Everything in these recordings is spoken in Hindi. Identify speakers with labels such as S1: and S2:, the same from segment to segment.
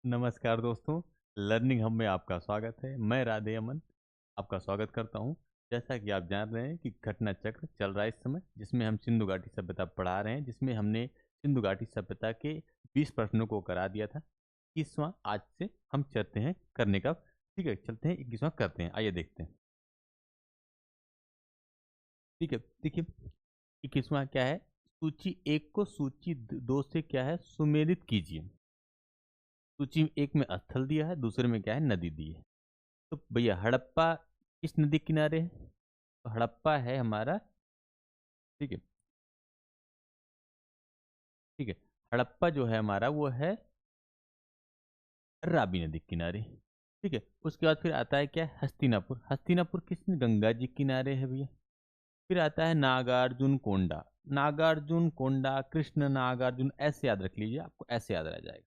S1: नमस्कार दोस्तों, लर्निंग हब में आपका स्वागत है। मैं राधे अमन आपका स्वागत करता हूं। जैसा कि आप जान रहे हैं कि घटना चक्र चल रहा है इस समय, जिसमें हम सिंधु घाटी सभ्यता पढ़ा रहे हैं, जिसमें हमने सिंधु घाटी सभ्यता के 20 प्रश्नों को करा दिया था। 21वां आज से हम चलते हैं करने का। ठीक है, चलते हैं 21वां करते हैं। आइए देखते हैं। ठीक है, देखिए 21वां क्या है। सूची 1 को सूची 2 से क्या है सुमेलित कीजिए। सूची 1 में स्थल दिया है, दूसरे में क्या है नदी दी है। तो भैया हड़प्पा किस नदी किनारे है? तो हड़प्पा है हमारा। ठीक है, ठीक है। हड़प्पा जो है हमारा वो है राबी नदी के किनारे। ठीक है, उसके बाद फिर आता है क्या है हस्तिनापुर। हस्तिनापुर किस गंगा जी के किनारे है भैया। फिर आता है नागार्जुन कोंडा। नागार्जुन कोंडा कृष्ण नागार्जुन ऐसे याद रख लीजिए, आपको ऐसे याद रह जाएगा।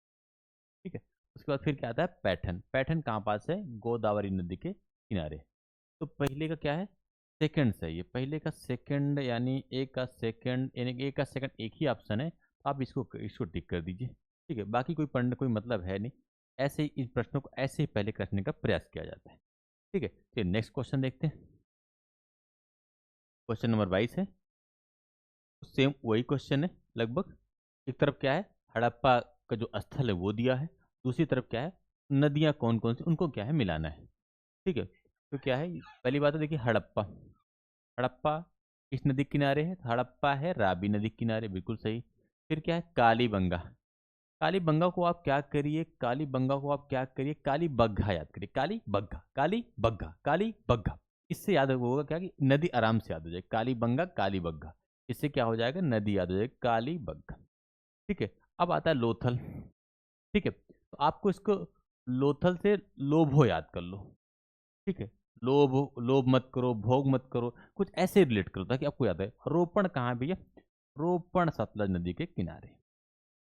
S1: ठीक है, उसके बाद फिर क्या आता है पैठन। पैठन कहाँ पास है? गोदावरी नदी के किनारे। तो पहले का क्या है सेकंड सही है। पहले का सेकंड यानी ए का सेकंड यानी ए का सेकंड एक ही ऑप्शन है, तो आप इसको इसको टिक कर दीजिए। ठीक है, बाकी कोई पढ़ने कोई मतलब है नहीं। ऐसे ही इन प्रश्नों को ऐसे ही पहले करने का प्रयास किया जाता है। ठीक है, चलिए नेक्स्ट क्वेश्चन देखते हैं। क्वेश्चन नंबर 22 है। सेम वही क्वेश्चन है लगभग। एक तरफ क्या है हड़प्पा का जो स्थल है वो दिया है, दूसरी तरफ क्या है नदियां कौन कौन सी उनको क्या है मिलाना है। ठीक है, तो क्या है पहली बात है देखिए हड़प्पा। हड़प्पा किस नदी के किनारे है? तो हड़प्पा है राबी नदी के किनारे, बिल्कुल सही। फिर क्या है कालीबंगा। कालीबंगा को आप क्या करिए, कालीबंगा को आप क्या करिए काली बग्घा याद करिए। काली बग्घा, काली बग्घा, काली बग्घा। इससे याद होगा क्या कि नदी आराम से याद हो जाए। कालीबंगा काली बग्घा, इससे क्या हो जाएगा नदी याद हो जाएगी काली बग्घा। ठीक है, अब आता है लोथल। ठीक है, तो आपको इसको लोथल से लोभो याद कर लो। ठीक है, लोभ लोभ मत करो, भोग मत करो, कुछ ऐसे रिलेट करो ताकि आपको याद है। रोपण कहाँ है भैया? रोपण सतलज नदी के किनारे।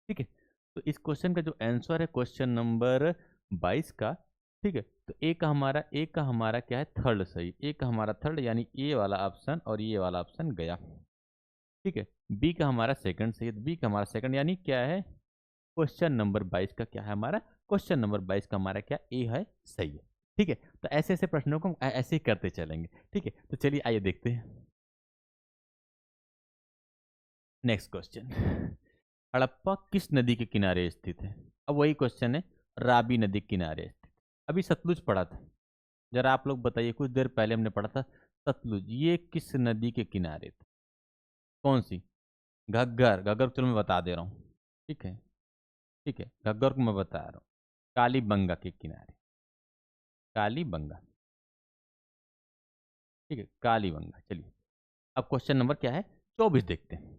S1: ठीक है, तो इस क्वेश्चन का जो आंसर है क्वेश्चन नंबर 22 का। ठीक है, तो ए का हमारा क्या है थर्ड सही। ए का हमारा थर्ड यानी ए वाला ऑप्शन और ये वाला ऑप्शन गया। ठीक है, बी का हमारा सेकंड सही है। बी का हमारा सेकंड यानी क्या है क्वेश्चन नंबर 22 का क्या है हमारा क्वेश्चन नंबर 22 का हमारा क्या ए है सही है। ठीक है, तो ऐसे ऐसे प्रश्नों को हम ऐसे ही करते चलेंगे। ठीक है, तो चलिए आइए देखते हैं नेक्स्ट क्वेश्चन। हड़प्पा किस नदी के किनारे स्थित है? अब वही क्वेश्चन है, राबी नदी के किनारे स्थित। अभी सतलुज पढ़ा था, जरा आप लोग बताइए, कुछ देर पहले हमने पढ़ा था सतलुज, ये किस नदी के किनारे था? कौन सी? घग्गर। घग्गर चलो मैं बता दे रहा हूँ। ठीक है, ठीक है, घग्गर को मैं बता रहा हूँ कालीबंगा के किनारे। कालीबंगा। ठीक है, कालीबंगा। चलिए अब क्वेश्चन नंबर क्या है 24 देखते हैं।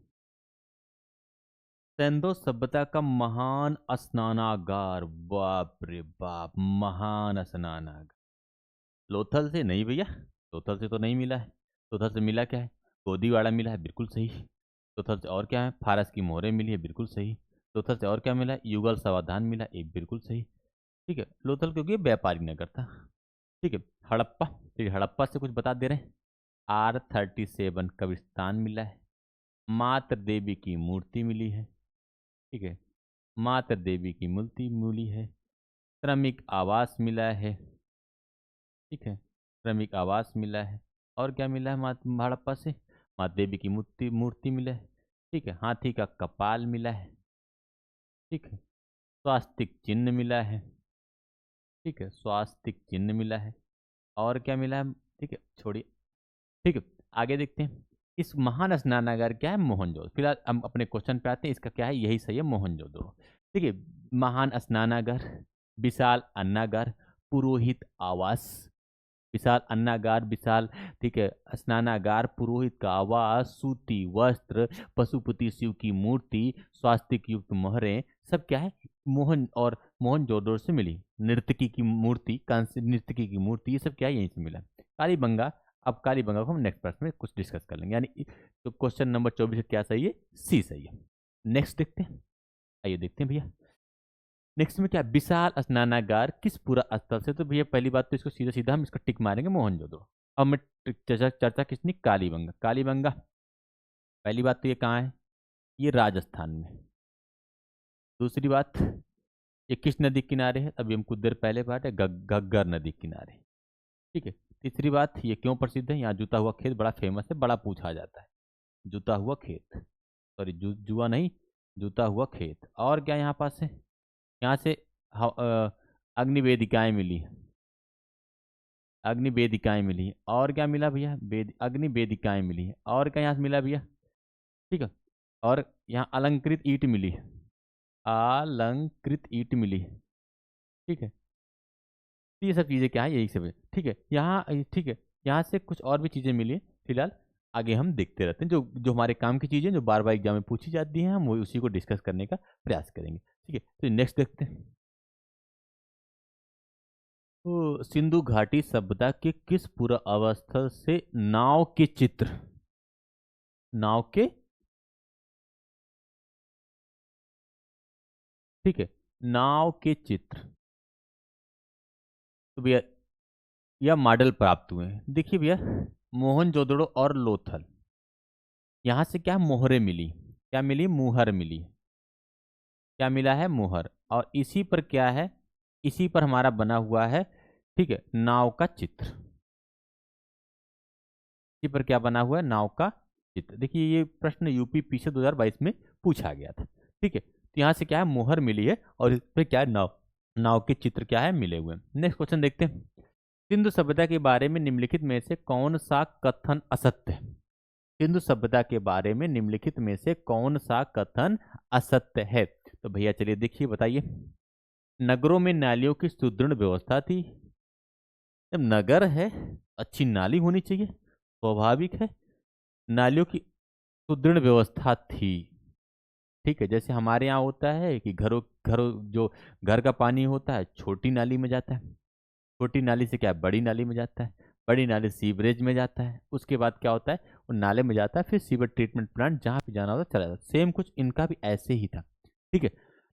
S1: सिंधु सभ्यता का महान स्नानागार। बाप रे बाप, महान स्नानागार लोथल से नहीं भैया। लोथल से तो नहीं मिला है। लोथल से मिला क्या है गोदीवाड़ा मिला है, बिल्कुल सही। लोथल से और क्या है फारस की मोहरें मिली है, बिल्कुल सही। लोथल से और क्या मिला है युगल सावधान मिला, एक बिल्कुल सही। ठीक है, लोथल क्योंकि व्यापारी नगर था। ठीक है, हड़प्पा। ठीक है, हड़प्पा से कुछ बता दे रहे हैं। R37 कब्रिस्तान मिला है। मात्र देवी की मूर्ति मिली है। ठीक है, मात्र देवी की मूर्ति मिली है। श्रमिक आवास मिला है। ठीक है, श्रमिक आवास मिला है। और क्या मिला है हड़प्पा से? माता देवी की मूर्ति मूर्ति मिला है। ठीक है, हाथी का कपाल मिला है। ठीक है, स्वास्तिक चिन्ह मिला है। ठीक है, स्वास्तिक चिन्ह मिला है। और क्या मिला है? ठीक है, छोड़िए। ठीक है, आगे देखते हैं। इस महान स्नानागार क्या है मोहनजोदड़ो। फिलहाल हम अपने क्वेश्चन पे आते हैं, इसका क्या है यही सही है मोहनजोदड़ो। ठीक है, महान स्नानागार, विशाल अन्नागार, पुरोहित आवास। विशाल अन्नागार विशाल, ठीक है, स्नानागार, पुरोहित का आवास, सूती वस्त्र, पशुपति शिव की मूर्ति, स्वास्तिक युक्त मोहरें, सब क्या है मोहन और मोहनजोदड़ो से मिली। नर्तकी की मूर्ति, कांस्य नर्तकी की मूर्ति, ये सब क्या है यहीं से मिला। कालीबंगा। अब कालीबंगा को हम नेक्स्ट प्रश्न में कुछ डिस्कस कर लेंगे, यानी तो क्वेश्चन नंबर 24 क्या सही है? सी सही है। नेक्स्ट देखते हैं। आइए देखते हैं भैया नेक्स्ट में क्या है? विशाल स्नानागार किस पूरा स्थल से? तो भैया पहली बात तो इसको सीधा सीधा हम इसका टिक मारेंगे मोहनजोदड़ो। अब मैं चर्चा चर्चा किसने कालीबंगा। कालीबंगा पहली बात तो ये कहाँ है? ये राजस्थान में। दूसरी बात ये किस नदी के किनारे है? अभी हम कुछ देर पहले बात है, घग्गर नदी के किनारे। ठीक है। तीसरी बात, ये क्यों प्रसिद्ध है? यहाँ जुता हुआ खेत बड़ा फेमस है, बड़ा पूछा जाता है। जुता हुआ खेत, सॉरी जुआ नहीं, जुता हुआ खेत। और क्या यहाँ पास है? यहाँ से अग्निवेदिकाएं मिली हैं। अग्निवेदिकाएं मिली हैं। और क्या मिला भैया? अग्निवेदिकाएं मिली हैं। और क्या यहाँ से मिला भैया? ठीक है। और यहाँ अलंकृत ईंट मिली है। अलंकृत ईंट मिली है। ठीक है। तो ये सब चीज़ें क्या है? यही सब है। ठीक है। यहाँ ठीक है, यहाँ से कुछ और भी चीज़ें मिली हैं। फिलहाल आगे हम देखते रहते हैं, जो जो हमारे काम की चीज़ें जो बार बार एग्जाम में पूछी जाती हैं, हम वही उसी को डिस्कस करने का प्रयास करेंगे। ठीक है, तो नेक्स्ट देखते हैं। तो सिंधु घाटी सभ्यता के किस पूर्व अवस्था से नाव के चित्र, नाव के, ठीक है, नाव के चित्र, तो भैया यह मॉडल प्राप्त हुए हैं? देखिए भैया, मोहनजोदड़ो और लोथल, यहाँ से क्या मोहरे मिली? क्या मिली? मुहर मिली। क्या मिला है? मुहर। और इसी पर क्या है? इसी पर हमारा बना हुआ है, ठीक है, नाव का चित्र। इसी पर क्या बना हुआ है? नाव का चित्र। देखिए ये प्रश्न यूपी पीछे 2022 में पूछा गया था। ठीक है, तो यहाँ से क्या है? मुहर मिली है, और इस पर क्या है? नाव, नाव के चित्र क्या है? मिले हुए हैं। नेक्स्ट क्वेश्चन देखते हैं। सिंधु सभ्यता के बारे में निम्नलिखित में से कौन सा कथन असत्य है? सिंधु सभ्यता के बारे में निम्नलिखित में से कौन सा कथन असत्य है? तो भैया चलिए देखिए, बताइए। नगरों में नालियों की सुदृढ़ व्यवस्था थी। जब नगर है, अच्छी नाली होनी चाहिए, स्वाभाविक है। नालियों की सुदृढ़ व्यवस्था थी। ठीक है, जैसे हमारे यहाँ होता है कि घरों घरों जो घर का पानी होता है छोटी नाली में जाता है, छोटी नाली से क्या है? बड़ी नाली में जाता है, बड़ी नाली सीवरेज में जाता है, उसके बाद क्या होता है? वो नाले में जाता है, फिर सीवर ट्रीटमेंट प्लांट जहाँ पे जाना होता है चला जाता है। सेम कुछ इनका भी ऐसे ही था। ठीक है,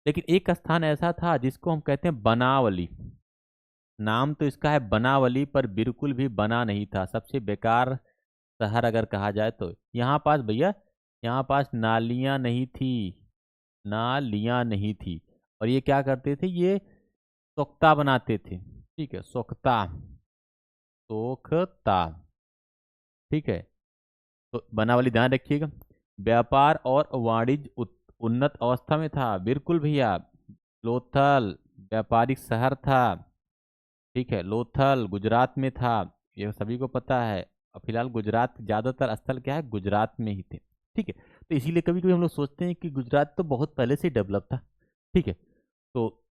S1: लेकिन एक स्थान ऐसा था जिसको हम कहते हैं बनावली। नाम तो इसका है बनावली, पर बिल्कुल भी बना नहीं था। सबसे बेकार शहर अगर कहा जाए तो। यहाँ पास भैया, यहाँ पास नालियाँ नहीं थी, नालियाँ नहीं थी। और ये क्या करते थे? ये सोख्ता बनाते थे। ठीक है, सोख्ता, सोख्ता। ठीक है, तो बनावली ध्यान रखिएगा। व्यापार और वाणिज्य उन्नत अवस्था में था, बिल्कुल भैया। लोथल व्यापारिक शहर था। ठीक है, लोथल गुजरात में था, ये सभी को पता है। और फिलहाल गुजरात ज्यादातर स्थल क्या है? गुजरात में ही थे। ठीक है, तो इसीलिए कभी कभी हम लोग सोचते हैं कि गुजरात तो बहुत पहले से डेवलप था। ठीक है, तो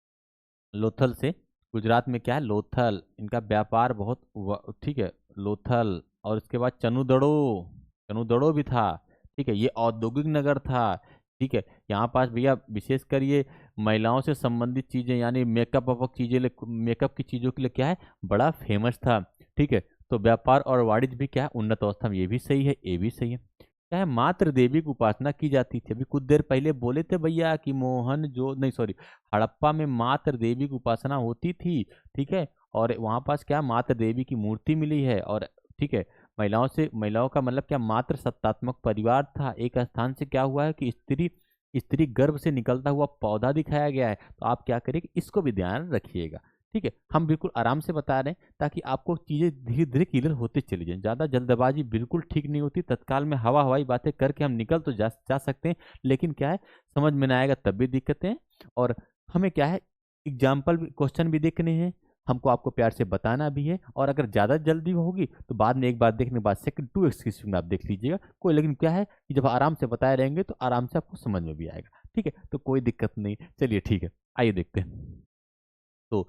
S1: लोथल से, गुजरात में क्या है? लोथल, इनका व्यापार बहुत ठीक है, लोथल। और इसके बाद चनुदड़ो, चनुदड़ो भी था। ठीक है, ये औद्योगिक नगर था। ठीक है, यहाँ पास भैया विशेषकर ये महिलाओं से संबंधित चीजें, यानी मेकअप वपअप चीजें, मेकअप की चीजों के लिए क्या है? बड़ा फेमस था। ठीक है, तो व्यापार और वाणिज्य भी क्या है? उन्नत अवस्था में। ये भी सही है, ये भी सही है। क्या है? मात्र देवी की उपासना की जाती थी। अभी कुछ देर पहले बोले थे भैया कि मोहन जो नहीं, सॉरी, हड़प्पा में मात्र देवी की उपासना होती थी। ठीक है, और वहां पास क्या? मात्र देवी की मूर्ति मिली है। और ठीक है, महिलाओं का मतलब क्या? मात्र सत्तात्मक परिवार था। एक स्थान से क्या हुआ है कि स्त्री, स्त्री गर्भ से निकलता हुआ पौधा दिखाया गया है। तो आप क्या करिए, इसको भी ध्यान रखिएगा। ठीक है, हम बिल्कुल आराम से बता रहे हैं ताकि आपको चीजें धीरे धीरे क्लियर होते चली जाएं। ज्यादा जल्दबाजी बिल्कुल ठीक नहीं होती। तत्काल में हवा हवाई बातें करके हम निकल तो जा सकते हैं, लेकिन क्या है, समझ में ना आएगा तब भी दिक्कतें हैं। और हमें क्या है, एग्जाम्पल भी, क्वेश्चन भी देखने हैं, हमको आपको प्यार से बताना भी है। और अगर ज़्यादा जल्दी होगी तो बाद में एक बार देखने के बाद सेकंड 2x की स्पीड में आप देख लीजिएगा कोई, लेकिन क्या है कि जब आराम से बताए रहेंगे तो आराम से आपको समझ में भी आएगा। ठीक है, तो कोई दिक्कत नहीं। चलिए ठीक है, आइए देखते हैं। तो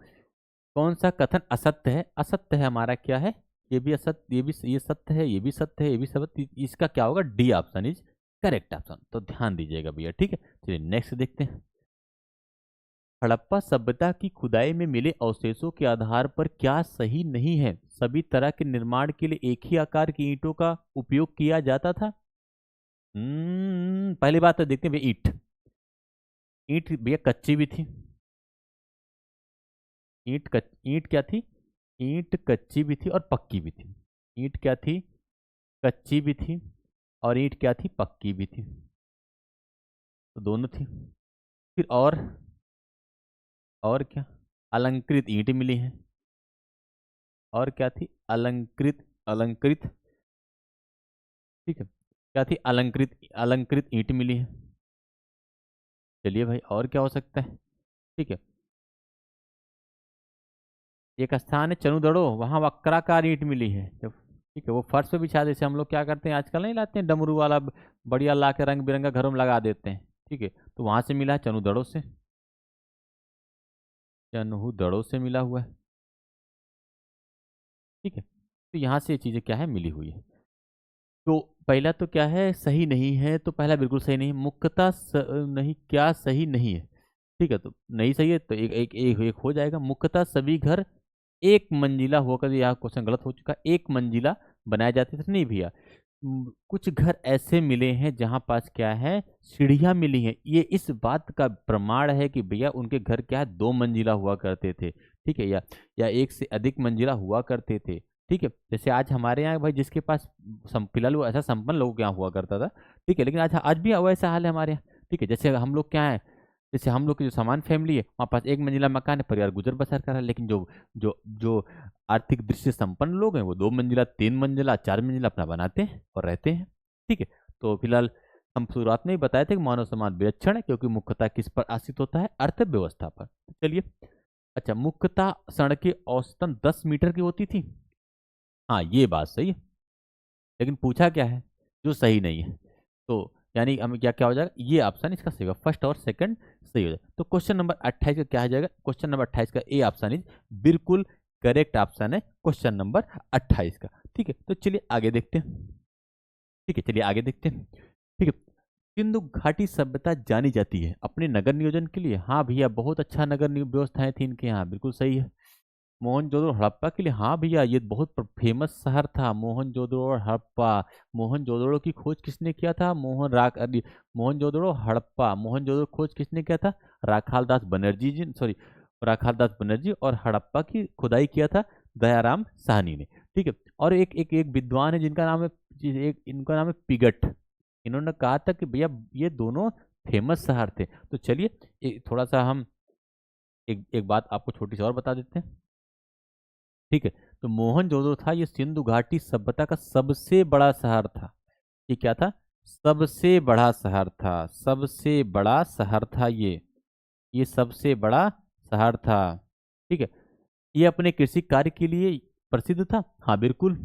S1: कौन सा कथन असत्य है? असत्य है हमारा क्या है? ये भी असत्य, ये भी, ये सत्य है, ये भी सत्य है, ये भी सत्य। इसका क्या होगा? D option is correct option. तो ध्यान दीजिएगा भैया। ठीक है, चलिए नेक्स्ट देखते हैं। हड़प्पा सभ्यता की खुदाई में मिले अवशेषों के आधार पर क्या सही नहीं है? सभी तरह के निर्माण के लिए एक ही आकार की ईंटों का उपयोग किया जाता था। पहली बात तो देखते हैं भैया, ईंट, ईंट भैया कच्ची भी थी। ईंट क्या थी? ईंट कच्ची भी थी और पक्की भी थी। ईंट क्या थी? कच्ची भी थी, और ईंट क्या थी? पक्की भी थी। तो दोनों थी। फिर और और क्या, अलंकृत ईंट मिली है। और क्या थी, अलंकृत, अलंकृत, ठीक है, क्या थी, अलंकृत, अलंकृत ईंट मिली है। चलिए भाई, और क्या हो सकता है, ठीक है। एक स्थान है चनुदड़ो, वहां वक्राकार ईंट मिली है जब, ठीक है, वो फर्श पे बिछा, जैसे हम लोग क्या करते हैं आजकल, नहीं लाते हैं डमरू वाला बढ़िया ला के रंग बिरंगा घरों में लगा देते हैं, ठीक है, तो वहां से मिला है चनुदड़ो से, चनुदड़ो से मिला हुआ है, ठीक है। तो यहाँ से ये चीजें क्या है, मिली हुई है। तो पहला तो क्या है, सही नहीं है, तो पहला बिल्कुल सही नहीं, मुक्तता नहीं, क्या सही नहीं है, ठीक है, तो नहीं सही है, तो एक हो जाएगा। मुख्यतः सभी घर एक मंजिला हुआ कर, यहाँ क्वेश्चन गलत हो चुका, एक मंजिला बनाए जाते थे, नहीं भैया। कुछ घर ऐसे मिले हैं जहां पास क्या है, सीढ़ियां मिली हैं, ये इस बात का प्रमाण है कि भैया उनके घर क्या है, दो मंजिला हुआ करते थे, ठीक है, या एक से अधिक मंजिला हुआ करते थे, ठीक है। जैसे आज हमारे यहाँ भाई जिसके पास फिलहाल वो ऐसा संपन्न लोगों के यहाँ हुआ करता था, ठीक है, लेकिन आज आज भी वैसा हाल है हमारे यहाँ, ठीक है। जैसे हम लोग क्या है, जैसे हम लोग की जो सामान्य फैमिली है, वहाँ पास एक मंजिला मकान है, परिवार गुजर बसर कर रहा है, लेकिन जो जो जो आर्थिक दृष्टि से संपन्न लोग हैं, वो दो मंजिला, तीन मंजिला, चार मंजिला अपना बनाते हैं और रहते हैं, ठीक है। तो फिलहाल हम शुरुआत में ही बताए थे कि मानव समाज विलक्षण है, क्योंकि मुख्यतः किस पर आश्रित होता है, अर्थव्यवस्था पर। तो चलिए, अच्छा, मुख्यतः सड़कें औसतन 10 मीटर की होती थी, हाँ ये बात सही है, लेकिन पूछा क्या है, जो सही नहीं है, तो यानी हमें क्या क्या हो जाएगा, ये ऑप्शन इसका सही होगा, फर्स्ट और सेकंड सही हो जाएगा। तो क्वेश्चन नंबर 28 का क्या हो जाएगा, क्वेश्चन नंबर 28 का ए ऑप्शन इज बिल्कुल करेक्ट ऑप्शन है, क्वेश्चन नंबर 28 का, ठीक है। तो चलिए आगे देखते हैं, ठीक है, चलिए आगे देखते हैं, ठीक है। सिंधु घाटी सभ्यता जानी जाती है अपने नगर नियोजन के लिए, हाँ भैया बहुत अच्छा नगर व्यवस्थाएं थी इनके यहाँ, बिल्कुल सही है। मोहनजोदड़ो हड़प्पा के लिए, हाँ भैया ये बहुत फेमस शहर था मोहनजोदड़ो और हड़प्पा। मोहनजोदड़ो की खोज किसने किया था, मोहनजोदड़ो हड़प्पा, मोहनजोदड़ो खोज किसने किया था, राखालदास बनर्जी जी, सॉरी, राखालदास बनर्जी, और हड़प्पा की खुदाई किया था दयाराम साहनी ने, ठीक है। और एक विद्वान है जिनका नाम है, एक इनका नाम है पिगट, इन्होंने कहा था कि भैया ये दोनों फेमस शहर थे। तो चलिए थोड़ा सा हम एक एक बात आपको छोटी सी और बता देते हैं, ठीक है। तो मोहनजोदड़ो था, ये सिंधु घाटी सभ्यता का सबसे बड़ा शहर था। ये क्या था, सबसे बड़ा शहर था, सबसे बड़ा शहर था ये सबसे बड़ा शहर था, ठीक है। ये अपने कृषि कार्य के लिए प्रसिद्ध था, हाँ बिल्कुल,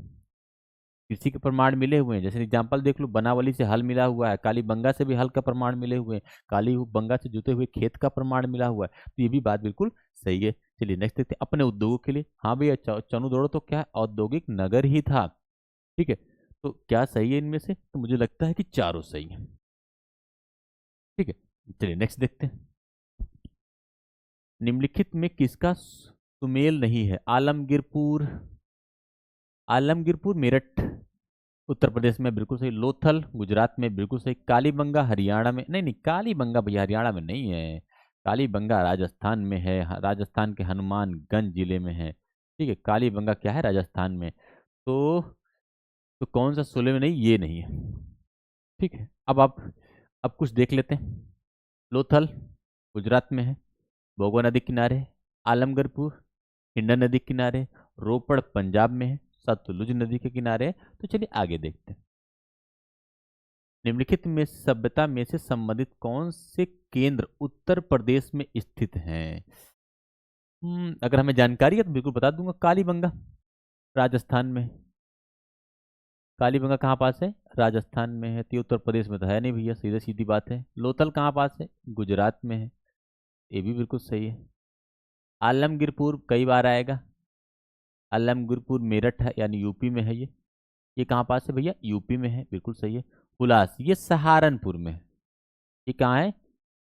S1: कृषि के प्रमाण मिले हुए हैं, जैसे एग्जाम्पल देख लो, बनावली से हल मिला हुआ है, कालीबंगा से भी हल का प्रमाण मिले हुए हैं, कालीबंगा से जुते हुए खेत का प्रमाण मिला हुआ है, तो ये भी बात बिल्कुल सही है। चलिए नेक्स्ट देखते हैं, अपने उद्योगों के लिए, हाँ भैया चनुदड़ो तो क्या है, औद्योगिक नगर ही था, ठीक है। तो क्या सही है इनमें से, तो मुझे लगता है कि चारों सही है, ठीक है। चलिए नेक्स्ट देखते हैं, निम्नलिखित में किसका सुमेल नहीं है, आलमगीरपुर, आलमगीरपुर मेरठ उत्तर प्रदेश में बिल्कुल सही, लोथल गुजरात में बिल्कुल सही, कालीबंगा हरियाणा में, नहीं नहीं कालीबंगा भैया हरियाणा में नहीं है, कालीबंगा राजस्थान में है, राजस्थान के हनुमानगंज जिले में है, ठीक है। कालीबंगा क्या है, राजस्थान में। तो तो कौन सा सूले में नहीं, ये नहीं है, ठीक है। अब कुछ देख लेते हैं, लोथल गुजरात में है, भोगवा नदी किनारे, आलमगीरपुर हिंडन नदी किनारे, रोपड़ पंजाब में है, सतलुज नदी के किनारे है। तो चलिए आगे देखते हैं, निम्नलिखित में सभ्यता में से संबंधित कौन से केंद्र उत्तर प्रदेश में स्थित हैं। अगर हमें जानकारी है तो बिल्कुल बता दूंगा, कालीबंगा राजस्थान में, कालीबंगा कहाँ पास है, राजस्थान में है, तो ये उत्तर प्रदेश में तो है नहीं भैया, सीधे सीधी बात है। लोथल कहाँ पास है, गुजरात में है, ये भी बिल्कुल सही है। आलमगीरपुर कई बार आएगा, आलमगीरपुर मेरठ है, यानी यूपी में है ये कहाँ पास है भैया, यूपी में है, बिल्कुल सही है। हुलास ये सहारनपुर में है, ये कहाँ है,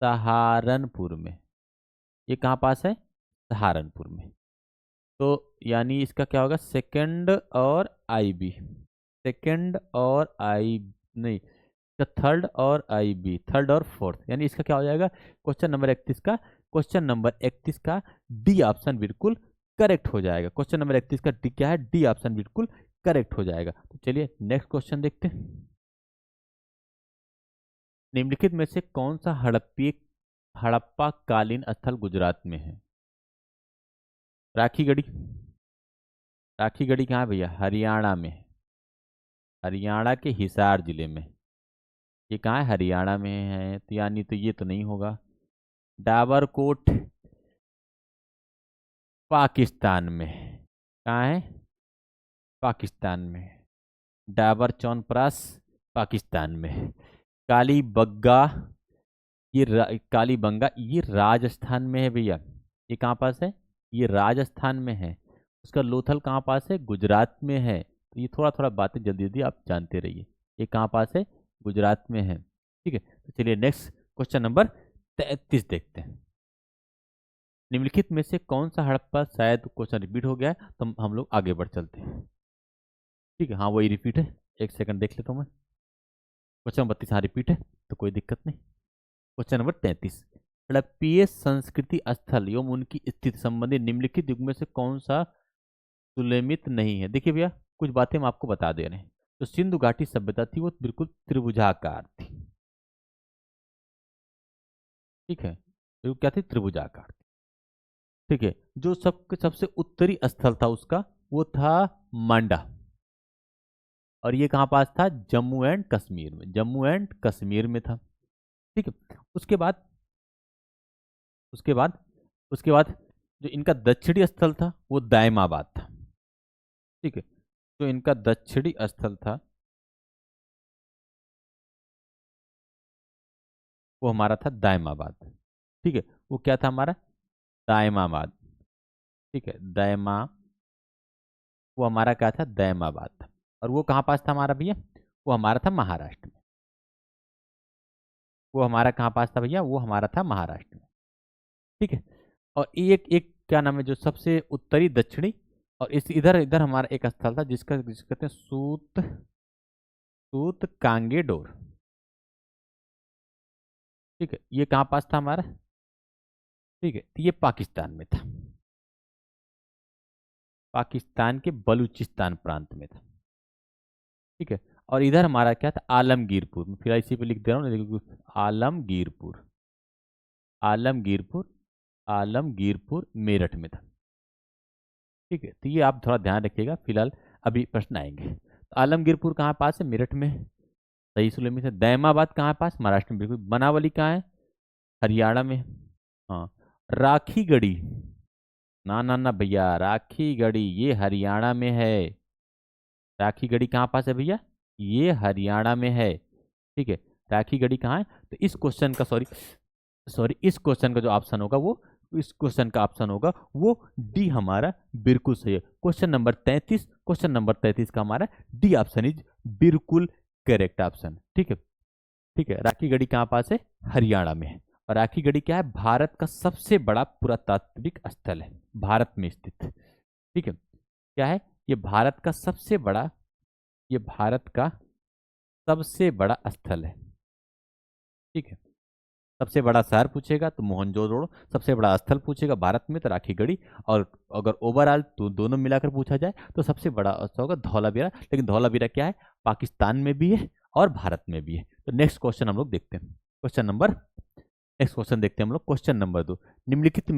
S1: सहारनपुर में, ये कहाँ पास है, सहारनपुर में। तो यानी इसका क्या होगा, सेकंड और आई बी, सेकंड और आई, नहीं, इसका थर्ड और आई बी, थर्ड और फोर्थ, यानी इसका क्या हो जाएगा, क्वेश्चन नंबर 31 का डी ऑप्शन बिल्कुल करेक्ट हो जाएगा, क्वेश्चन नंबर 31 का डी क्या है, डी ऑप्शन बिल्कुल करेक्ट हो जाएगा। तो चलिए नेक्स्ट क्वेश्चन देखते हैं, निम्नलिखित में से कौन सा हड़प्पा कालीन स्थल गुजरात में है। राखी गढ़ी, राखी गढ़ी कहाँ है भैया? हरियाणा में, हरियाणा के हिसार जिले में। ये कहाँ है? हरियाणा में है, तो यानी तो ये तो नहीं होगा। डाबरकोट पाकिस्तान में, कहाँ है? पाकिस्तान में। डाबर च्यवनप्राश पाकिस्तान में। काली बग्गा, काली बंगा ये राजस्थान में है भैया। ये कहाँ पास है? ये राजस्थान में है। उसका लोथल कहाँ पास है? गुजरात में है। तो ये थोड़ा थोड़ा बातें जल्दी जल्दी आप जानते रहिए। ये कहाँ पास है? गुजरात में है। ठीक है, तो चलिए नेक्स्ट क्वेश्चन नंबर 33 देखते हैं। निम्नलिखित में से कौन सा हड़प्पा, शायद क्वेश्चन रिपीट हो गया है तो हम लोग आगे बढ़ चलते हैं। ठीक है, हाँ वही रिपीट है, एक सेकंड देख लेता हूँ मैं। क्वेश्चन नंबर 32 हाँ रिपीट है, तो कोई दिक्कत नहीं। क्वेश्चन नंबर 33, हड़प्पीय संस्कृति स्थल एवं उनकी स्थिति संबंधी निम्नलिखित युग में से कौन सा सुलेमित नहीं है? देखिए भैया, कुछ बातें हम आपको बता दे रहे हैं। तो सिंधु घाटी सभ्यता थी वो बिल्कुल त्रिभुजाकार थी। ठीक है, तो क्या थी? त्रिभुजाकार। ठीक है, जो सबसे उत्तरी स्थल था उसका, वो था मांडा। और ये कहाँ पास था? जम्मू एंड कश्मीर में, जम्मू एंड कश्मीर में था। ठीक है, उसके बाद उसके बाद उसके बाद जो इनका दक्षिणी स्थल था वो दायमाबाद था। ठीक है, जो इनका दक्षिणी स्थल था वो हमारा था दायमाबाद। ठीक है, वो क्या था हमारा? दायमाबाद। ठीक है, वो हमारा क्या था? दायमाबाद था। और वो कहाँ पास था हमारा भैया? वो हमारा था महाराष्ट्र में। वो हमारा कहाँ पास था भैया? वो हमारा था महाराष्ट्र में। ठीक है, और एक एक क्या नाम है जो सबसे उत्तरी दक्षिणी, और इस इधर इधर हमारा एक स्थल था जिसको कहते हैं सूत कांगेडोर। ठीक है, ये कहाँ पास था हमारा? ठीक है, तो ये पाकिस्तान में था, पाकिस्तान के बलूचिस्तान प्रांत में था। ठीक है, और इधर हमारा क्या था? आलमगीरपुर में, फिर इसी पे लिख दे रहा हूँ ना, देखो, आलमगीरपुर, आलमगीरपुर, आलमगीरपुर मेरठ में था। ठीक है, तो ये आप थोड़ा ध्यान रखिएगा, फिलहाल अभी प्रश्न आएंगे। तो आलमगीरपुर कहाँ पास है? मेरठ में। सही सुलेमी से। दैमाबाद कहाँ पास? महाराष्ट्र में बिल्कुल। बनावली कहाँ है? हरियाणा में। हाँ, राखी गढ़ी, ना ना ना भैया, राखी गढ़ी ये हरियाणा में है। राखी गढ़ी कहाँ पास है भैया? ये हरियाणा में है। ठीक है, राखी गढ़ी कहाँ है? तो इस क्वेश्चन का सॉरी सॉरी इस क्वेश्चन का जो ऑप्शन होगा वो, इस क्वेश्चन का ऑप्शन होगा वो डी हमारा बिल्कुल सही है। क्वेश्चन नंबर 33, क्वेश्चन नंबर 33 का हमारा डी ऑप्शन इज बिल्कुल करेक्ट ऑप्शन। ठीक है। ठीक है, राखी गढ़ी कहाँ पास है? हरियाणा में है। और राखी गढ़ी क्या है? भारत का सबसे बड़ा पुरातात्विक स्थल है, भारत में स्थित। ठीक है, क्या है ये? भारत का सबसे बड़ा, ये भारत का सबसे बड़ा स्थल है। ठीक है, सबसे बड़ा शहर पूछेगा तो मोहनजोदड़ो, सबसे बड़ा स्थल पूछेगा भारत में तो राखी गढ़ी, और अगर ओवरऑल तो दोनों मिलाकर पूछा जाए तो सबसे बड़ा स्थल होगा धौलावीरा। लेकिन धौलावीरा क्या है? पाकिस्तान में भी है और भारत में भी है। तो नेक्स्ट क्वेश्चन हम लोग देखते हैं। नेक्स्ट क्वेश्चन देखते हैं हम लोग, क्वेश्चन नंबर 2। निम्नलिखित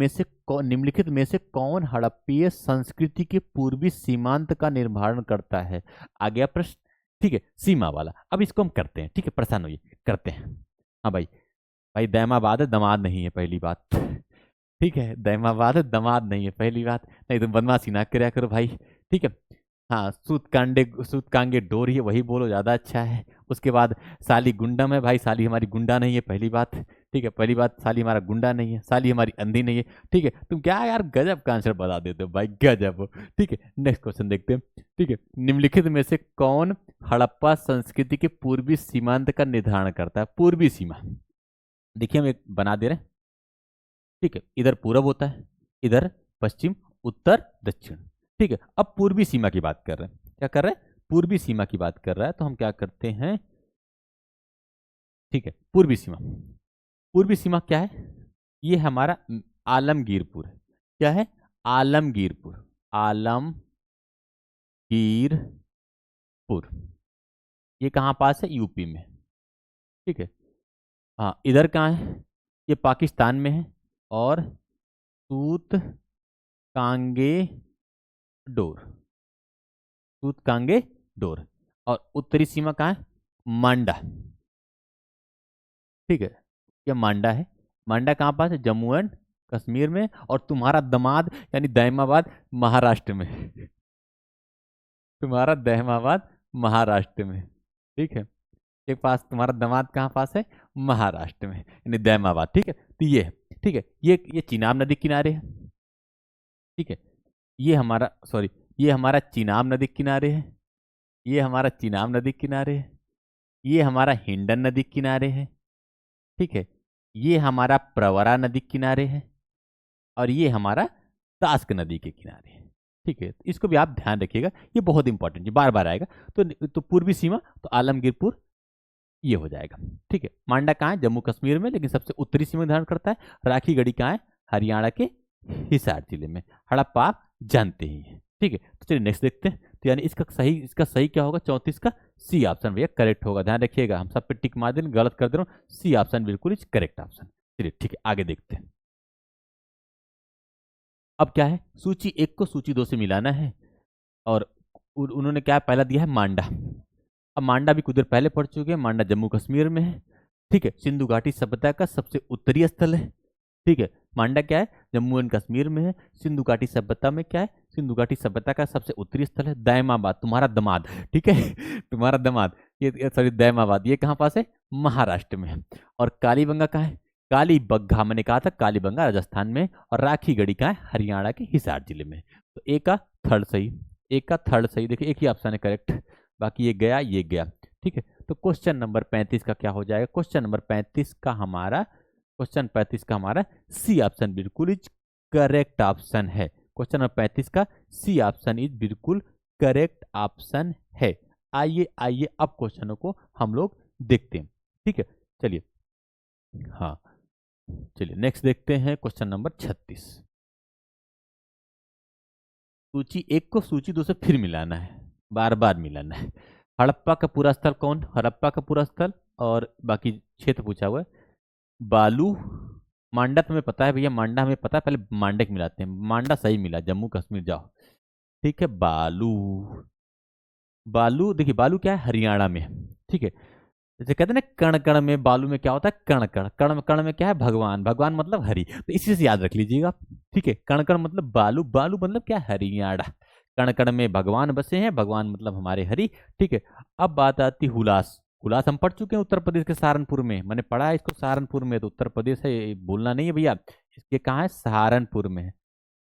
S1: में से कौन हड़प्पीय संस्कृति के पूर्वी सीमांत का निर्धारण करता है? आ गया प्रश्न। ठीक है, सीमा वाला। अब इसको हम करते हैं। ठीक है, परेशान होइए, करते हैं। हाँ भाई, भाई दैमाबाद है, दमाद नहीं है, पहली बात। ठीक है, दैमाबाद है, दमाद नहीं है, पहली बात। नहीं तुम बदमाशी ना કર્યા करो भाई। ठीक है, हाँ, सूत कांगे डोर है, वही बोलो, ज्यादा अच्छा है। उसके बाद साली गुंडम है, भाई साली हमारी गुंडा नहीं है, पहली बात। ठीक है, पहली बात, साली हमारा गुंडा नहीं है, साली हमारी अंधी नहीं है। ठीक है, तुम क्या यार गजब का आंसर बता देते हो भाई, गजब। ठीक है, नेक्स्ट क्वेश्चन देखते हैं। ठीक है, निम्नलिखित में से कौन हड़प्पा संस्कृति के पूर्वी सीमांत का निर्धारण करता है? पूर्वी सीमा, देखिए हम एक बना दे रहे हैं। ठीक है, इधर पूरब होता है, इधर पश्चिम, उत्तर, दक्षिण। ठीक है, अब पूर्वी सीमा की बात कर रहे हैं। क्या कर रहे हैं? पूर्वी सीमा की बात कर रहा है, तो हम क्या करते हैं? ठीक है, पूर्वी सीमा, पूर्वी सीमा क्या है? ये हमारा आलमगीरपुर है। क्या है? आलमगीरपुर, आलमगीरपुर। ये कहाँ पास है? यूपी में। ठीक है, हाँ, इधर कहाँ है? ये पाकिस्तान में है। और सूत कांगे डोर, सूत कांगे डोर। और उत्तरी सीमा कहाँ है? मांडा। ठीक है, ये मांडा है। मांडा कहाँ पास है? जम्मू एंड कश्मीर में। और तुम्हारा दामाद यानी दैमाबाद महाराष्ट्र में। तुम्हारा दहमाबाद महाराष्ट्र में। ठीक है, एक पास तुम्हारा दामाद कहाँ पास है? महाराष्ट्र में, यानी दैमाबाद। ठीक है, तो ये है। ठीक है, ये चिनाब नदी किनारे है। ठीक है, ये हमारा सॉरी, ये हमारा चिनाब नदी किनारे है। ये हमारा चिनाब नदी किनारे है। ये हमारा हिंडन नदी किनारे है। ठीक है, ये हमारा प्रवरा नदी किनारे है। और ये हमारा तास्क नदी के किनारे है। ठीक है, तो इसको भी आप ध्यान रखिएगा, ये बहुत इंपॉर्टेंट है, बार बार आएगा। तो पूर्वी सीमा तो आलमगीरपुर ये हो जाएगा। ठीक है, मांडा कहाँ है? जम्मू कश्मीर में, लेकिन सबसे उत्तरी सीमा धारण करता है। राखी गढ़ी कहाँ है? हरियाणा के हिसार जिले में। हड़प्पा आप जानते ही हैं। ठीक है, तो चलिए नेक्स्ट देखते हैं। तो यानी इसका सही क्या होगा? 34 का सी ऑप्शन भैया करेक्ट होगा। ध्यान रखिएगा, हम सब पे टिक मार दें, गलत कर दे रहा हूँ। सी ऑप्शन बिल्कुल इज करेक्ट ऑप्शन। चलिए ठीक है, आगे देखते हैं। अब क्या है? सूची 1 को सूची 2 से मिलाना है। और उन्होंने क्या पहला दिया है? मांडा। अब मांडा भी कुछ देर पहले पढ़ चुके हैं। मांडा जम्मू कश्मीर में है। ठीक है, सिंधु घाटी सभ्यता का सबसे उत्तरी स्थल है। ठीक है, मांडा क्या है? जम्मू एंड कश्मीर में है। सिंधु घाटी सभ्यता में क्या है? सिंधु घाटी सभ्यता का सबसे उत्तरी स्थल है। दैमाबाद, तुम्हारा दमाद। ठीक है तुम्हारा दमाद, ये सॉरी दैमाबाद, ये कहाँ पास है? महाराष्ट्र में है। और कालीबंगा कहाँ है? कालीबंगा मैंने कहा था, कालीबंगा राजस्थान में। और राखी गढ़ी कहाँ है? हरियाणा के हिसार जिले में। तो एक का थर्ड सही, एक का थर्ड सही। देखिए एक ही ऑप्शन है करेक्ट, बाकी ये गया ये गया। ठीक है, तो क्वेश्चन नंबर 35 का क्या हो जाएगा? क्वेश्चन 35 का हमारा सी ऑप्शन बिल्कुल इज करेक्ट ऑप्शन है। क्वेश्चन नंबर 35 का सी ऑप्शन इज बिल्कुल करेक्ट ऑप्शन है। आइए आइए अब क्वेश्चनों को हम लोग देखते हैं। ठीक है, चलिए हाँ, चलिए नेक्स्ट देखते हैं। Question number 36। सूची 1 को सूची 2 से फिर मिलाना है, बार बार मिलाना है। हड़प्पा का पूरा स्थल कौन? हड़प्पा का पूरा स्थल और बाकी क्षेत्र पूछा हुआ है। बालू, मांडा तुम्हें पता है भैया, मांडा हमें पता है, पहले मांडे के मिलाते हैं। मांडा सही मिला, जम्मू कश्मीर जाओ। ठीक है, बालू, बालू देखिए, बालू क्या है? हरियाणा में है। ठीक है, जैसे कहते हैं ना कण कण में, बालू में क्या होता है? कण कण। कण में क्या है? भगवान। भगवान मतलब हरि, तो इसी से याद रख लीजिएगा आप। ठीक है, कण कण मतलब बालू, बालू मतलब क्या? हरियाणा। कण कण में भगवान बसे हैं, भगवान मतलब हमारे हरि। ठीक है, अब बात आती हुलास। हुलास हम पढ़ चुके हैं, उत्तर प्रदेश के सहारनपुर में। मैंने पढ़ा है इसको सहारनपुर में, तो उत्तर प्रदेश है, ये भूलना नहीं है भैया। इसके कहाँ है? सहारनपुर में है।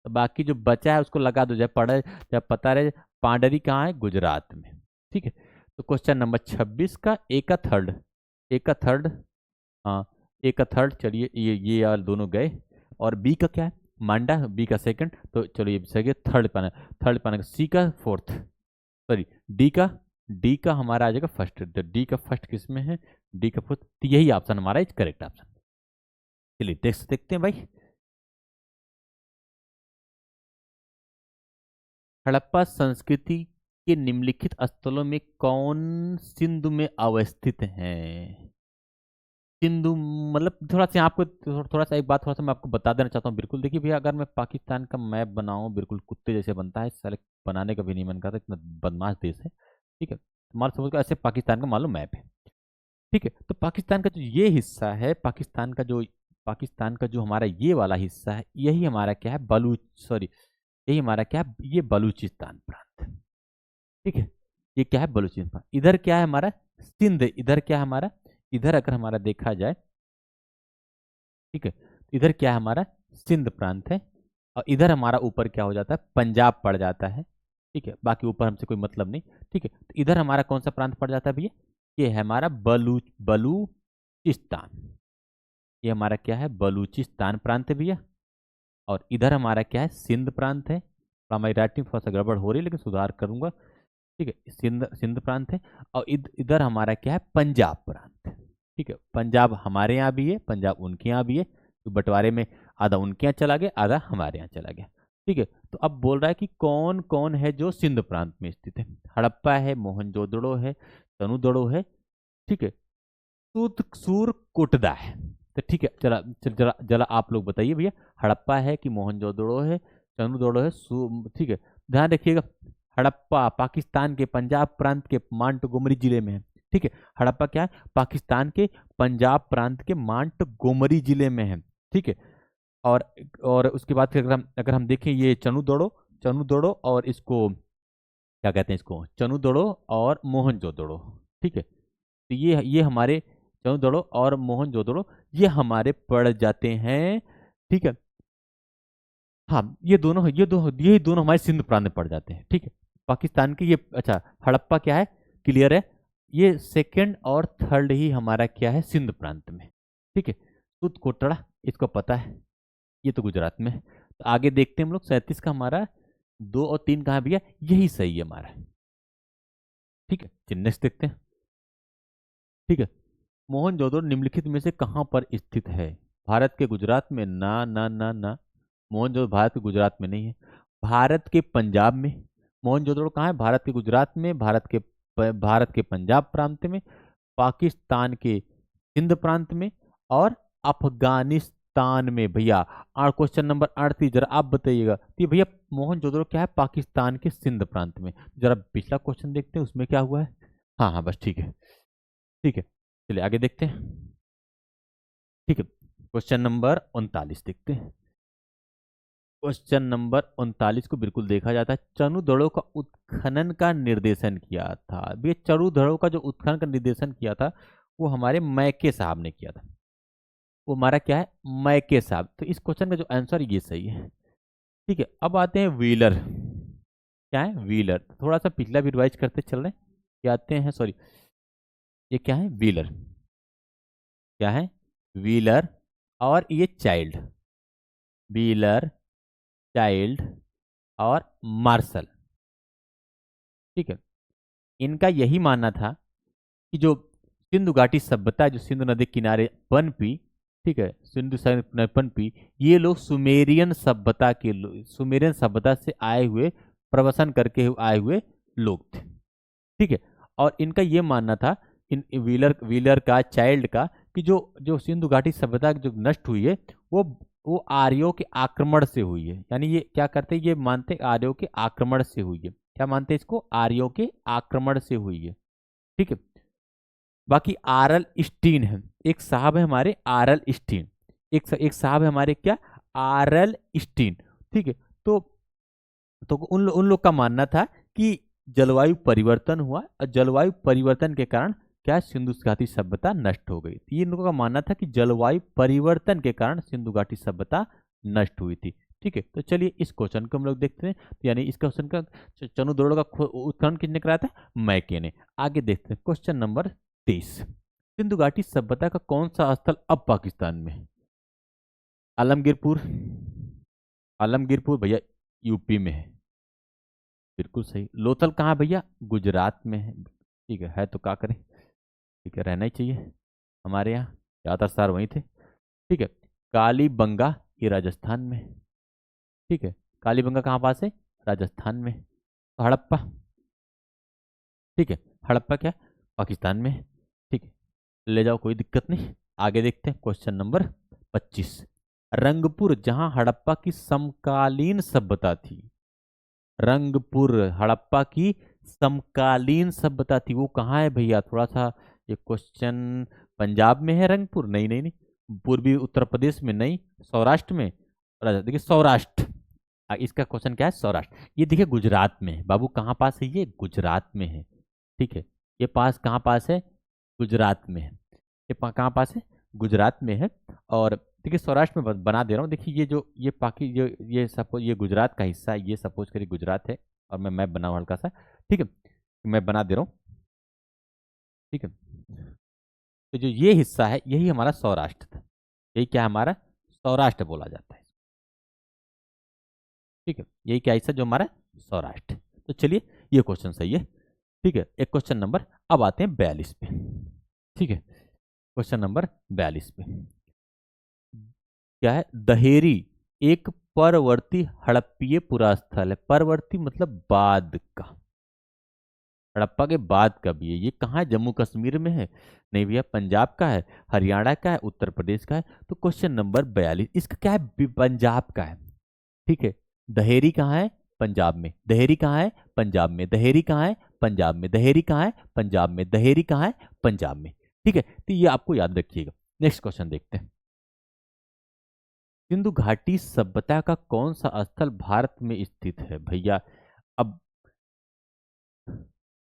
S1: तो बाकी जो बचा है उसको लगा दो, जब पढ़े जब पता रहे। पांडरी कहाँ है? गुजरात में। ठीक है, तो क्वेश्चन नंबर 26 का ए का थर्ड, ए का थर्ड, हाँ ए का थर्ड। चलिए ये यार दोनों गए। और बी का क्या है? मांडा। बी का सेकंड, तो चलिए सही, थर्ड पाना, थर्ड पाना। सी का फोर्थ, सॉरी डी का हमारा आ जाएगा फर्स्ट। तो डी का फर्स्ट किस में है? डी का फोर्थ, तो यही ऑप्शन हमारा इज करेक्ट ऑप्शन। चलिए देखते हैं भाई। हड़प्पा संस्कृति के निम्नलिखित स्थलों में कौन सिंधु में अवस्थित है? सिंधु मतलब थोड़ा सा आपको थोड़ा सा एक बात थोड़ा सा मैं आपको बता देना चाहता हूँ। बिल्कुल देखिए भैया, अगर मैं पाकिस्तान का मैप बनाऊँ, बिल्कुल कुत्ते जैसे बनता है, साले बनाने का भी नहीं मन करता, इतना बदमाश देश है। ठीक है, तो मान समझ ऐसे पाकिस्तान का मान लो मैप है। ठीक है, तो पाकिस्तान का जो ये हिस्सा है, पाकिस्तान का जो हमारा ये वाला हिस्सा है, यही हमारा क्या है? सॉरी, यही हमारा क्या है? ये बलूचिस्तान प्रांत। ठीक है, ये क्या है? बलूचिस्तान। इधर क्या है हमारा? सिंध। इधर क्या है हमारा? इधर अगर हमारा देखा जाए, ठीक है, इधर क्या है हमारा? सिंध प्रांत है। और इधर हमारा ऊपर क्या हो जाता है? पंजाब पड़ जाता है। ठीक है, बाकी ऊपर हमसे कोई मतलब नहीं। ठीक है, तो इधर हमारा कौन सा प्रांत पड़ जाता है भैया? ये है हमारा बलूचिस्तान। ये हमारा क्या है? बलूचिस्तान प्रांत है भैया। और इधर हमारा क्या है? सिंध प्रांत है। थोड़ा हमारी राइटिंग थोड़ा सा गड़बड़ हो रही है, लेकिन सुधार करूंगा। ठीक है, सिंध सिंध प्रांत है। और इधर हमारा क्या है? पंजाब प्रांत है। ठीक है, पंजाब हमारे यहाँ भी है, पंजाब उनके यहाँ भी है। तो बंटवारे में आधा उनके यहाँ चला गया, आधा हमारे यहाँ चला गया। ठीक है, तो अब बोल रहा है कि कौन कौन है जो सिंध प्रांत में स्थित है? हड़प्पा है, मोहनजोदड़ो है, तनुदड़ो है। ठीक है, सूरकुटदा है। तो ठीक है, चला जरा जरा आप लोग बताइए भैया, हड़प्पा है कि मोहनजोदड़ो है चनू दड़ो है ठीक है, ध्यान रखिएगा। हड़प्पा पाकिस्तान के पंजाब प्रांत के मांटगोमरी जिले में है। ठीक है, हड़प्पा क्या है, पाकिस्तान के पंजाब प्रांत के मांटगोमरी जिले में है। ठीक है, और और उसके बाद फिर अगर हम देखें ये चनू दड़ो और इसको क्या कहते हैं, इसको चनू दड़ो और मोहनजोदड़ो। ठीक है, तो ये हमारे चनू दड़ो और मोहनजोदड़ो ये हमारे पड़ जाते हैं। ठीक है, हाँ ये दोनों हमारे सिंध प्रांत में पड़ जाते हैं। ठीक है, पाकिस्तान की ये, अच्छा हड़प्पा क्या है, क्लियर है, ये सेकंड और थर्ड ही हमारा क्या है, सिंध प्रांत में। ठीक है, सूत कोटड़ा इसको पता है, ये तो गुजरात में है। तो आगे देखते हैं हम लोग, 37 का हमारा 2 और 3 कहाँ भैया, यही सही है हमारा। ठीक है, चलिए नेक्स्ट देखते हैं। ठीक है, मोहनजोदड़ो निम्नलिखित में से कहाँ पर स्थित है? भारत के गुजरात में? ना ना ना ना, मोहनजोदड़ो भारत के गुजरात में नहीं है, भारत के पंजाब में। मोहनजोदड़ो कहाँ है? भारत के गुजरात में, भारत के पंजाब प्रांत में, पाकिस्तान के सिंध प्रांत में, और अफगानिस्तान में भैया। और क्वेश्चन नंबर 38 जरा आप बताइएगा, तो ये भैया मोहनजोदड़ो क्या है, पाकिस्तान के सिंध प्रांत में। जरा पिछला क्वेश्चन देखते हैं उसमें क्या हुआ है। हाँ हाँ बस ठीक है। ठीक है, चलिए आगे देखते हैं। ठीक है, क्वेश्चन नंबर 39 देखते हैं। क्वेश्चन नंबर 39 को बिल्कुल देखा जाता है, चनुदड़ों का उत्खनन का निर्देशन किया था। भैया चनुदड़ों का जो उत्खनन का निर्देशन किया था वो हमारे मैके साहब ने किया था। वो हमारा क्या है, मैके साहब। तो इस क्वेश्चन का जो आंसर ये सही है। ठीक है, अब आते हैं व्हीलर। क्या है, व्हीलर। थोड़ा सा पिछला भी रिवाइज करते चल रहे हैं। ये आते हैं, सॉरी, ये क्या है, व्हीलर। क्या है, व्हीलर, और ये चाइल्ड, व्हीलर, चाइल्ड, और मार्शल। ठीक है, इनका यही मानना था कि जो सिंधु घाटी सभ्यता, जो सिंधु नदी किनारे पनपी, ठीक है, सिंधु किनारे पनपी, ये लोग सुमेरियन सभ्यता से आए हुए, प्रवसन करके आए हुए लोग थे। ठीक है, और इनका ये मानना था, इन व्हीलर व्हीलर का, चाइल्ड का, कि जो जो सिंधु घाटी सभ्यता जो नष्ट हुई है वो वो आर्यों के आक्रमण से हुई है। यानी ये क्या करते हैं, ये मानते हैं आर्यों के आक्रमण से हुई है। क्या मानते हैं इसको, आर्यों के आक्रमण से हुई है। ठीक है, बाकी आरल स्टीन है, एक साहब है हमारे आरल स्टीन, एक साहब है हमारे क्या, आरल स्टीन। ठीक है, तो उन लोग का मानना था कि जलवायु परिवर्तन हुआ, और जलवायु परिवर्तन के कारण क्या, सिंधु घाटी सभ्यता नष्ट हो गई थी। इन लोगों का मानना था कि जलवायु परिवर्तन के कारण सिंधु घाटी सभ्यता नष्ट हुई थी। ठीक है, तो चलिए इस क्वेश्चन को हम लोग देखते हैं। तो यानी इस क्वेश्चन का चनुदड़ो का उत्खनन किसने कराया था, मैके ने। आगे देखते हैं क्वेश्चन नंबर 23। सिंधु घाटी सभ्यता का कौन सा स्थल अब पाकिस्तान में है? आलमगीरपुर, आलमगीरपुर भैया यूपी में है, बिल्कुल सही। लोथल कहाँ भैया, गुजरात में है। ठीक है तो क्या करें, ठीक है, रहना ही चाहिए, हमारे यहाँ ज़्यादातर सार वहीं थे। ठीक है, कालीबंगा ये राजस्थान में है। ठीक है, कालीबंगा कहाँ पास है, राजस्थान में। तो हड़प्पा, ठीक है, हड़प्पा क्या, पाकिस्तान में है। ठीक है, ले जाओ, कोई दिक्कत नहीं। आगे देखते हैं क्वेश्चन नंबर 25। रंगपुर जहां हड़प्पा की समकालीन सभ्यता थी, रंगपुर हड़प्पा की समकालीन सभ्यता थी, वो कहाँ है भैया, थोड़ा सा ये क्वेश्चन, पंजाब में है रंगपुर? नहीं नहीं नहीं, पूर्वी उत्तर प्रदेश में नहीं, सौराष्ट्र में। देखिए सौराष्ट्र, इसका क्वेश्चन क्या है, सौराष्ट्र। ये देखिए गुजरात में है बाबू, कहाँ पास है ये, गुजरात में है। ठीक है, ये पास कहाँ पास है, गुजरात में है। ये कहाँ पास है, गुजरात में है। और देखिए सौराष्ट्र में बना दे रहा हूँ। देखिए ये जो ये पाकि ये सपोज ये गुजरात का हिस्सा है, ये सपोज करिए गुजरात है, और मैं मैप बनाऊँ हल्का सा। ठीक है, मैं बना दे रहा हूँ। ठीक है, तो जो ये हिस्सा है यही हमारा सौराष्ट्र था, यही क्या हमारा सौराष्ट्र बोला जाता है। ठीक है, यही क्या हिस्सा जो हमारा सौराष्ट्र। तो चलिए ये क्वेश्चन सही है। ठीक है, एक क्वेश्चन नंबर, अब आते हैं 42 पे। ठीक है, क्वेश्चन नंबर 42 पे क्या है, दहेरी एक परवर्ती हड़प्पीय पुरास्थल है। परवर्ती मतलब बाद का, हड़प्पा के बाद का भी है। ये कहाँ है, जम्मू कश्मीर में है? नहीं भैया, पंजाब का है, हरियाणा का है, उत्तर प्रदेश का है। तो क्वेश्चन नंबर 42 इसका क्या है, पंजाब का है। ठीक है, दहेरी कहाँ है? पंजाब में। दहेरी कहाँ है? पंजाब में। दहेरी कहाँ है? पंजाब में। दहेरी कहाँ है? पंजाब में। दहेरी कहाँ है? पंजाब में। ठीक है, तो ये आपको याद रखिएगा। नेक्स्ट क्वेश्चन देखते हैं। सिंधु घाटी सभ्यता का कौन सा स्थल भारत में स्थित है भैया? अब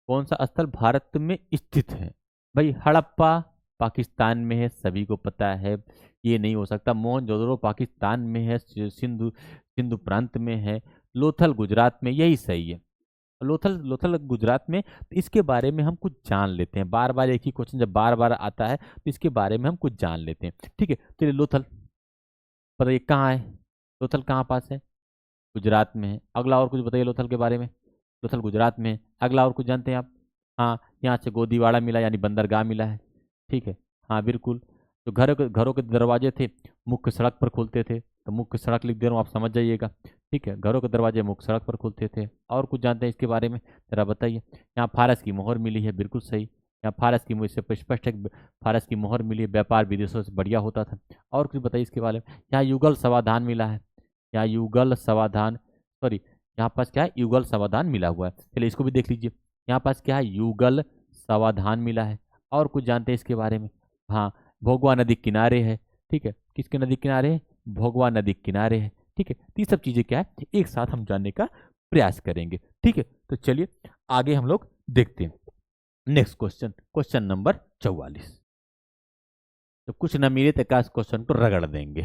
S1: कौन सा स्थल भारत में स्थित है? भाई हड़प्पा पाकिस्तान में है, सभी को पता है, ये नहीं हो सकता। मोहनजोदड़ो पाकिस्तान में है, सिंधु सिंधु प्रांत में है। लोथल गुजरात में, यही सही है। लोथल लोथल गुजरात में। तो इसके बारे में हम कुछ जान लेते हैं। बार बार एक ही क्वेश्चन जब बार बार आता है तो इसके बारे में हम कुछ जान लेते हैं। ठीक है, चलिए लोथल बताइए कहाँ है? लोथल कहाँ पास है? गुजरात में है। अगला और कुछ बताइए लोथल के बारे में। लोथल गुजरात में है। अगला और कुछ जानते हैं आप? हाँ, यहाँ से गोदीवाड़ा मिला यानी बंदरगाह मिला है। ठीक है, हाँ बिल्कुल। तो घरों के दरवाजे थे मुख्य सड़क पर खुलते थे, तो मुख्य सड़क लिख दे रहा हूँ, आप समझ जाइएगा। ठीक है, घरों के दरवाजे मुख्य सड़क पर खुलते थे। और कुछ जानते हैं इसके बारे में? जरा बताइए। यहाँ फारस की मोहर मिली है, बिल्कुल सही। यहाँ फारस की मुझसे स्पष्ट है कि फारस की मोहर मिली है, व्यापार विदेशों से बढ़िया होता था। और कुछ बताइए इसके बारे में। यहाँ युगल समाधान मिला है। यहाँ युगल समाधान, सॉरी, यहाँ पास क्या है? युगल समाधान मिला हुआ है। चलिए इसको भी देख लीजिए। यहाँ पास क्या है? युगल समाधान मिला है। और कुछ जानते हैं इसके बारे में? हाँ, भोगवा नदी किनारे है। ठीक है, किसके नदी किनारे है? भोगवा नदी किनारे है। ठीक है, तो ये सब चीजें क्या है, एक साथ हम जानने का प्रयास करेंगे। ठीक है, तो चलिए आगे हम लोग देखते हैं। Next question, question number 44। तो कुछ न मिले तो का क्वेश्चन को रगड़ देंगे।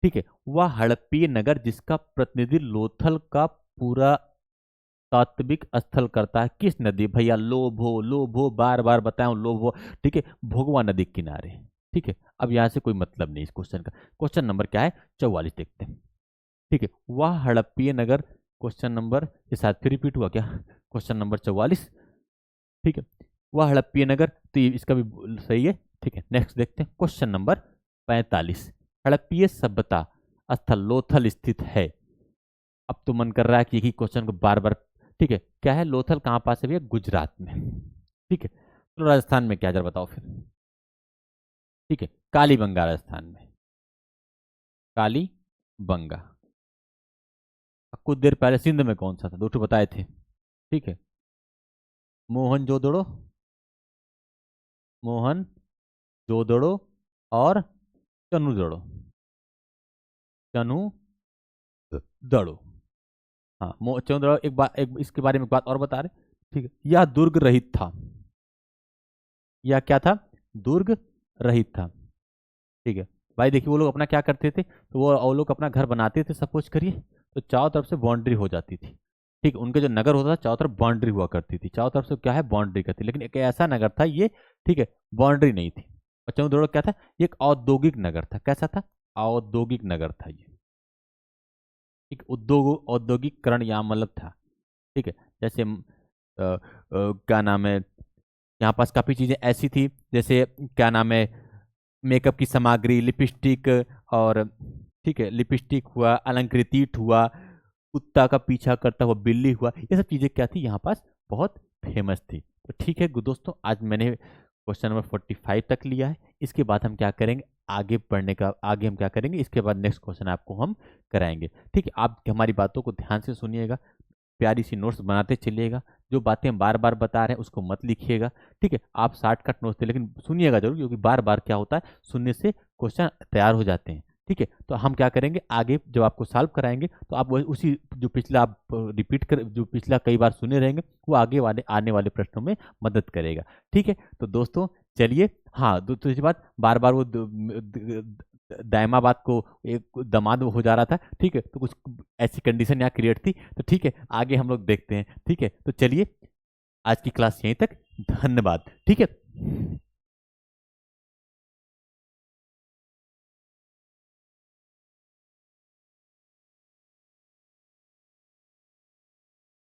S1: ठीक है, वह हड़प्पीय नगर जिसका प्रतिनिधि लोथल का पूरा तात्विक स्थल करता है, किस नदी? भैया लोभो, लोभो बार बार बताया लोभो। ठीक है, भोगवा नदी किनारे। ठीक है, अब यहां से कोई मतलब नहीं इस क्वेश्चन का। क्वेश्चन नंबर क्या है? 44 देखते हैं। ठीक है, वह हड़प्पीय नगर, क्वेश्चन नंबर के साथ फिर रिपीट हुआ क्या? Question number 44। ठीक है, वह हड़प्पीय नगर, तो इसका भी सही है। ठीक है, नेक्स्ट देखते हैं। Question number 45। हड़प्पीय सभ्यता स्थल लोथल स्थित है। अब तो मन कर रहा है कि एक ही क्वेश्चन को बार बार। ठीक है, क्या है? लोथल कहाँ पास है भैया? गुजरात में। ठीक है, तो राजस्थान में क्या, जरा बताओ फिर। ठीक है, कालीबंगा राजस्थान में। कालीबंगा। कुछ देर पहले सिंध में कौन सा था? दो ठो बताए थे। ठीक है, मोहनजोदड़ो, मोहन जोदड़ो और चनुदड़ो, चनु दड़ो। हाँ, चनुदड़ो। एक बात, एक इसके बारे में एक बात और बता रहे। ठीक है, यह दुर्ग रहित था। यह क्या था? दुर्ग रहित था। ठीक है भाई, देखिए वो लोग अपना क्या करते थे, तो वो लोग अपना घर बनाते थे सपोज करिए, तो चारों तरफ से बाउंड्री हो जाती थी। ठीक, उनके जो नगर होता था चारों तरफ बाउंड्री हुआ करती थी, चारों तरफ से क्या है? बाउंड्री करती, लेकिन एक ऐसा नगर था ये। ठीक है, बाउंड्री नहीं थी। और चंद्रदौड़ क्या था? ये एक औद्योगिक नगर था। कैसा था? औद्योगिक नगर था ये। एक औद्योगिकरण यहाँ मतलब था। ठीक है, जैसे क्या नाम है, यहाँ पास काफी चीजें ऐसी थी, जैसे क्या नाम है, मेकअप की सामग्री, लिपस्टिक, और ठीक है, लिपस्टिक हुआ, अलंकृत ईंट हुआ, कुत्ता का पीछा करता हुआ बिल्ली हुआ, ये सब चीजें क्या थी यहाँ पास? बहुत फेमस थी। तो ठीक है दोस्तों, आज मैंने क्वेश्चन नंबर 45 तक लिया है। इसके बाद हम क्या करेंगे, आगे पढ़ने का, आगे हम क्या करेंगे, इसके बाद नेक्स्ट क्वेश्चन आपको हम कराएंगे। ठीक है, आप हमारी बातों को ध्यान से सुनिएगा, प्यारी सी नोट्स बनाते चलिएगा। जो बातें हम बार बार बता रहे हैं उसको मत लिखिएगा। ठीक है, आप शॉर्टकट नोट्स थे लेकिन सुनिएगा जरूर, क्योंकि बार बार क्या होता है, सुनने से क्वेश्चन तैयार हो जाते हैं। ठीक है, तो हम क्या करेंगे आगे जब आपको सॉल्व कराएंगे तो आप उसी जो पिछला आप रिपीट कर, जो पिछला कई बार सुने रहेंगे, वो आगे वाले आने वाले प्रश्नों में मदद करेगा। ठीक है, तो दोस्तों चलिए, हाँ दूसरी बात, बार बार वो दायमाबाद को एक दमाद हो जा रहा था। ठीक है, तो कुछ ऐसी कंडीशन यहाँ क्रिएट थी। तो ठीक है, आगे हम लोग देखते हैं। ठीक है, तो चलिए आज की क्लास यहीं तक। धन्यवाद। ठीक है।